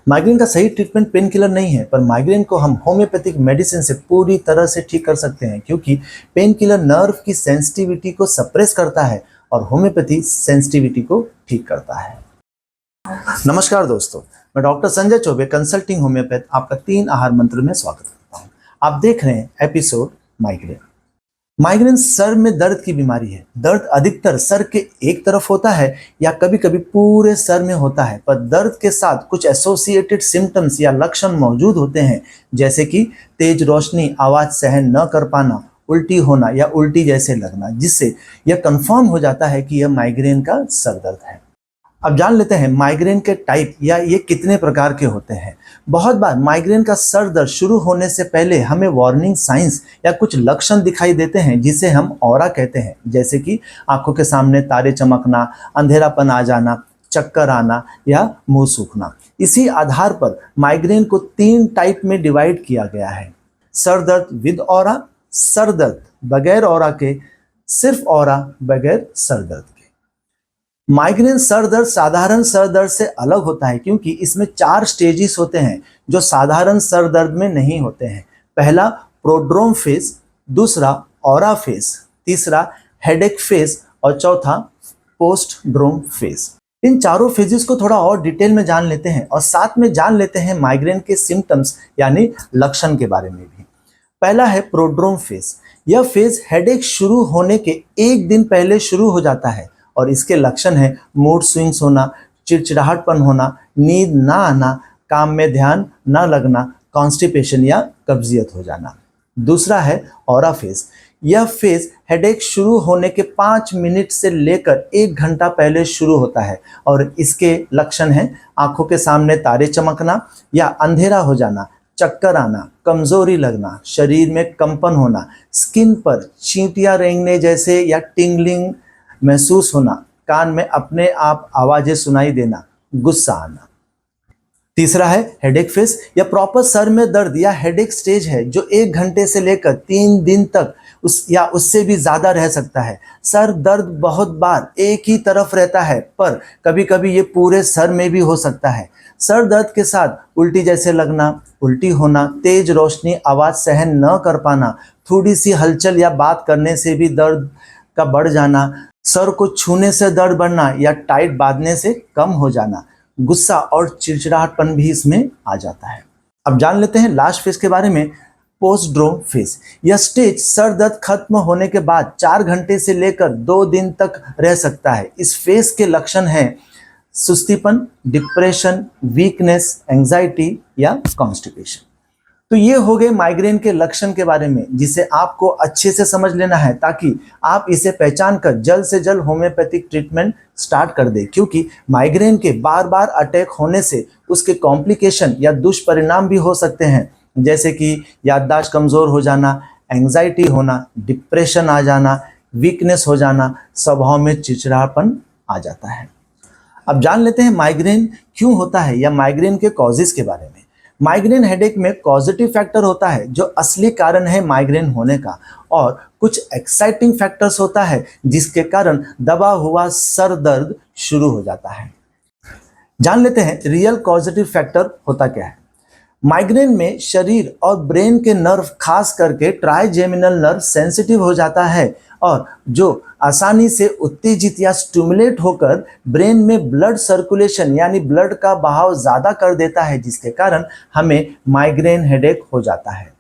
Migraine का सही treatment pain killer नहीं है, पर माइग्रेन को हम होम्योपैथिक मेडिसिन से पूरी तरह से ठीक कर सकते हैं, क्योंकि पेन किलर नर्व की सेंसिटिविटी को सप्रेस करता है और होम्योपैथी सेंसिटिविटी को ठीक करता है। नमस्कार दोस्तों, मैं doctor Sanjay Choubey, consulting homeopath, आपका 3 आहार मंत्र में स्वागत करता हूँ। आप देख रहे हैं एपिसोड माइग्रेन। माइग्रेन सर में दर्द की बीमारी है। दर्द अधिकतर सर के एक तरफ होता है या कभी कभी पूरे सर में होता है, पर दर्द के साथ कुछ एसोसिएटेड सिम्टम्स या लक्षण मौजूद होते हैं, जैसे कि तेज रोशनी, आवाज सहन न कर पाना, उल्टी होना या उल्टी जैसे लगना, जिससे यह कंफर्म हो जाता है कि यह माइग्रेन का सर दर्द है। अब जान लेते हैं माइग्रेन के टाइप या ये कितने प्रकार के होते हैं। बहुत बार माइग्रेन का सर दर्द शुरू होने से पहले हमें वार्निंग साइंस या कुछ लक्षण दिखाई देते हैं, जिसे हम ऑरा कहते हैं, जैसे कि आंखों के सामने तारे चमकना, अंधेरापन आ जाना, चक्कर आना या मुंह सूखना। इसी आधार पर माइग्रेन को 3 टाइप में डिवाइड किया गया है: सर दर्द विद ऑरा, सर दर्द बगैर ऑरा के, सिर्फ ऑरा बगैर सर दर्द। माइग्रेन सर दर्द साधारण सर दर्द से अलग होता है, क्योंकि इसमें 4 स्टेजेस होते हैं जो साधारण सर दर्द में नहीं होते हैं। पहला प्रोड्रोम फेज, दूसरा ऑरा फेज, तीसरा हेडेक फेज और चौथा पोस्ट ड्रोम फेज। इन चारों फेजेस को थोड़ा और डिटेल में जान लेते हैं और साथ में जान लेते हैं माइग्रेन के सिम्टम्स यानी लक्षण के बारे में भी। पहला है प्रोड्रोम फेज। यह फेज हेडेक शुरू होने के 1 दिन पहले शुरू हो जाता है और इसके लक्षण है मूड स्विंग्स होना, चिड़चिड़ाहटपन होना, नींद ना आना, काम में ध्यान न लगना, कॉन्स्टिपेशन या कब्जियत हो जाना। दूसरा है ऑरा फेज। यह फेज हेडेक शुरू होने के 5 मिनट से लेकर 1 घंटा पहले शुरू होता है और इसके लक्षण हैं आंखों के सामने तारे चमकना या अंधेरा हो जाना, चक्कर आना, कमजोरी लगना, शरीर में कंपन होना, स्किन पर चींटियां रेंगने जैसे या टिंगलिंग महसूस होना, कान में अपने आप आवाजें सुनाई देना, गुस्सा आना। तीसरा है हेडेक फेज। यह प्रॉपर सर में दर्द या हेडेक स्टेज है जो 1 घंटे से लेकर 3 दिन तक या उससे भी ज्यादा रह सकता है। सर दर्द बहुत बार एक ही तरफ रहता है, पर कभी कभी ये पूरे सर में भी हो सकता है। सर दर्द के साथ उल्टी जैसे लगना, उल्टी होना, तेज रोशनी, आवाज सहन न कर पाना, थोड़ी सी हलचल या बात करने से भी दर्द का बढ़ जाना, सर को छूने से दर्द बढ़ना या टाइट बांधने से कम हो जाना, गुस्सा और चिड़चिड़ाहटपन भी इसमें आ जाता है। अब जान लेते हैं लास्ट फेज के बारे में, पोस्ट ड्रोम फेज। यह स्टेज सर दर्द खत्म होने के बाद 4 घंटे से लेकर 2 दिन तक रह सकता है। इस फेज के लक्षण हैं सुस्तीपन, डिप्रेशन, वीकनेस, एंजाइटी या कॉन्स्टिपेशन। तो ये हो गए माइग्रेन के लक्षण के बारे में, जिसे आपको अच्छे से समझ लेना है ताकि आप इसे पहचान कर जल्द से जल्द होम्योपैथिक ट्रीटमेंट स्टार्ट कर दें, क्योंकि माइग्रेन के बार बार अटैक होने से उसके कॉम्प्लिकेशन या दुष्परिणाम भी हो सकते हैं, जैसे कि याददाश्त कमजोर हो जाना, एंजाइटी होना, डिप्रेशन आ जाना, वीकनेस हो जाना, स्वभाव में चिड़चिड़ापन आ जाता है। अब जान लेते हैं माइग्रेन क्यों होता है या माइग्रेन के कॉजेज के बारे में। माइग्रेन हेडेक में पॉजिटिव फैक्टर होता है जो असली कारण है माइग्रेन होने का, और कुछ एक्साइटिंग फैक्टर्स होता है जिसके कारण दबा हुआ सर दर्द शुरू हो जाता है। जान लेते हैं रियल पॉजिटिव फैक्टर होता क्या है। माइग्रेन में शरीर और ब्रेन के नर्व, खास करके ट्राइजेमिनल नर्व सेंसिटिव हो जाता है और जो आसानी से उत्तेजित या स्टिमुलेट होकर ब्रेन में ब्लड सर्कुलेशन यानी ब्लड का बहाव ज़्यादा कर देता है, जिसके कारण हमें माइग्रेन हेडेक हो जाता है।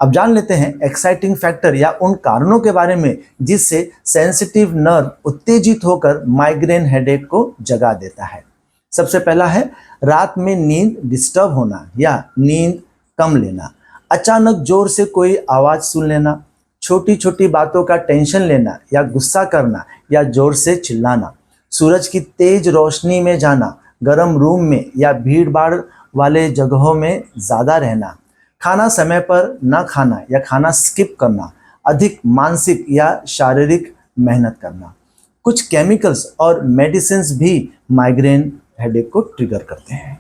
अब जान लेते हैं एक्साइटिंग फैक्टर या उन कारणों के बारे में जिससे सेंसिटिव नर्व उत्तेजित होकर माइग्रेन हेडेक को जगा देता है। सबसे पहला है रात में नींद डिस्टर्ब होना या नींद कम लेना, अचानक जोर से कोई आवाज़ सुन लेना, छोटी छोटी बातों का टेंशन लेना या गुस्सा करना या जोर से चिल्लाना, सूरज की तेज रोशनी में जाना, गर्म रूम में या भीड़ भाड़ वाले जगहों में ज़्यादा रहना, खाना समय पर न खाना या खाना स्किप करना, अधिक मानसिक या शारीरिक मेहनत करना। कुछ केमिकल्स और मेडिसिन्स भी माइग्रेन हेडेक को ट्रिगर करते हैं।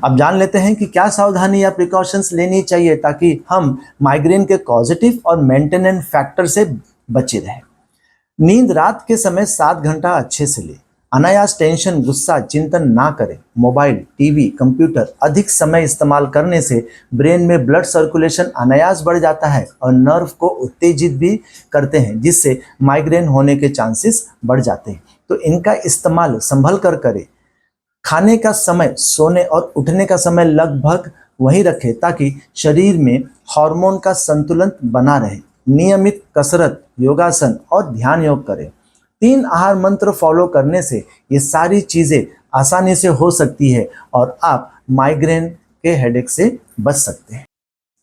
अब जान लेते हैं कि क्या सावधानी या प्रिकॉशंस लेनी चाहिए ताकि हम माइग्रेन के पॉजिटिव और मेंटेनेंस फैक्टर से बचे रहें। नींद रात के समय 7 घंटा अच्छे से ले। अनायास टेंशन, गुस्सा, चिंतन ना करें। मोबाइल, टीवी, कंप्यूटर अधिक समय इस्तेमाल करने से ब्रेन में ब्लड सर्कुलेशन अनायास बढ़ जाता है और नर्व को उत्तेजित भी करते हैं, जिससे माइग्रेन होने के चांसेस बढ़ जाते हैं। तो इनका इस्तेमाल संभल कर करें। खाने का समय, सोने और उठने का समय लगभग वही रखें ताकि शरीर में हार्मोन का संतुलन बना रहे। नियमित कसरत, योगासन और ध्यान योग करें। 3 आहार मंत्र फॉलो करने से ये सारी चीज़ें आसानी से हो सकती है और आप माइग्रेन के हेडेक से बच सकते हैं।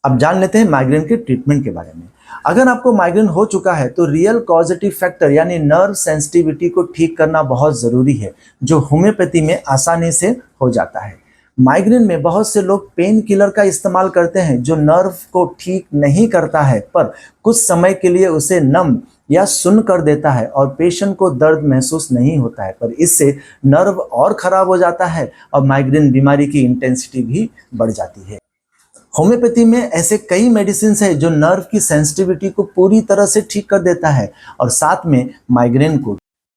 अब जान लेते हैं माइग्रेन के ट्रीटमेंट के बारे में। अगर आपको माइग्रेन हो चुका है तो रियल कॉजेटिव फैक्टर यानी नर्व सेंसिटिविटी को ठीक करना बहुत ज़रूरी है, जो होम्योपैथी में आसानी से हो जाता है। माइग्रेन में बहुत से लोग पेन किलर का इस्तेमाल करते हैं जो नर्व को ठीक नहीं करता है, पर कुछ समय के लिए उसे नम या सुन्न कर देता है और पेशेंट को दर्द महसूस नहीं होता है, पर इससे नर्व और ख़राब हो जाता है और माइग्रेन बीमारी की इंटेंसिटी भी बढ़ जाती है। होम्योपैथी में ऐसे कई मेडिसिन है जो नर्व की सेंसिटिविटी को पूरी तरह से ठीक कर देता है और साथ में माइग्रेन को।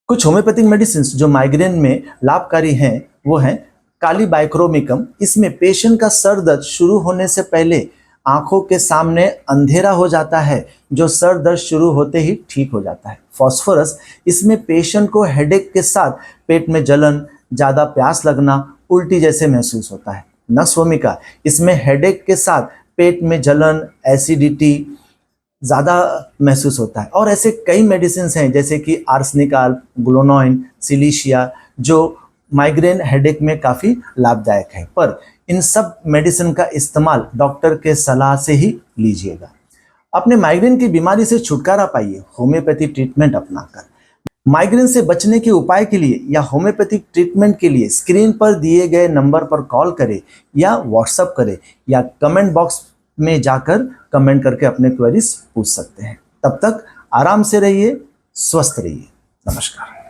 कुछ होम्योपैथिक मेडिसिन जो माइग्रेन में लाभकारी हैं वो हैं कालीबाइक्रोमिकम। इसमें पेशेंट का सर दर्द शुरू होने से पहले आंखों के सामने अंधेरा हो जाता है, जो सर दर्द शुरू होते ही ठीक हो जाता है। फास्फोरस, इसमें पेशेंट को हेडेक के साथ पेट में जलन, ज़्यादा प्यास लगना, उल्टी जैसे महसूस होता है। नक्स वोमिका, इसमें हेडेक के साथ पेट में जलन, एसिडिटी ज़्यादा महसूस होता है। और ऐसे कई मेडिसिन हैं जैसे कि आर्सेनिकाल, ग्लोनोइन, सिलिशिया, जो माइग्रेन हेडेक में काफ़ी लाभदायक है, पर इन सब मेडिसिन का इस्तेमाल डॉक्टर के सलाह से ही लीजिएगा। अपने माइग्रेन की बीमारी से छुटकारा पाइए होम्योपैथी ट्रीटमेंट अपनाकर। माइग्रेन से बचने के उपाय के लिए या होम्योपैथिक ट्रीटमेंट के लिए स्क्रीन पर दिए गए नंबर पर कॉल करें या व्हाट्सएप करें या कमेंट बॉक्स में जाकर कमेंट करके अपने क्वेरीज पूछ सकते हैं। तब तक आराम से रहिए, स्वस्थ रहिए। नमस्कार।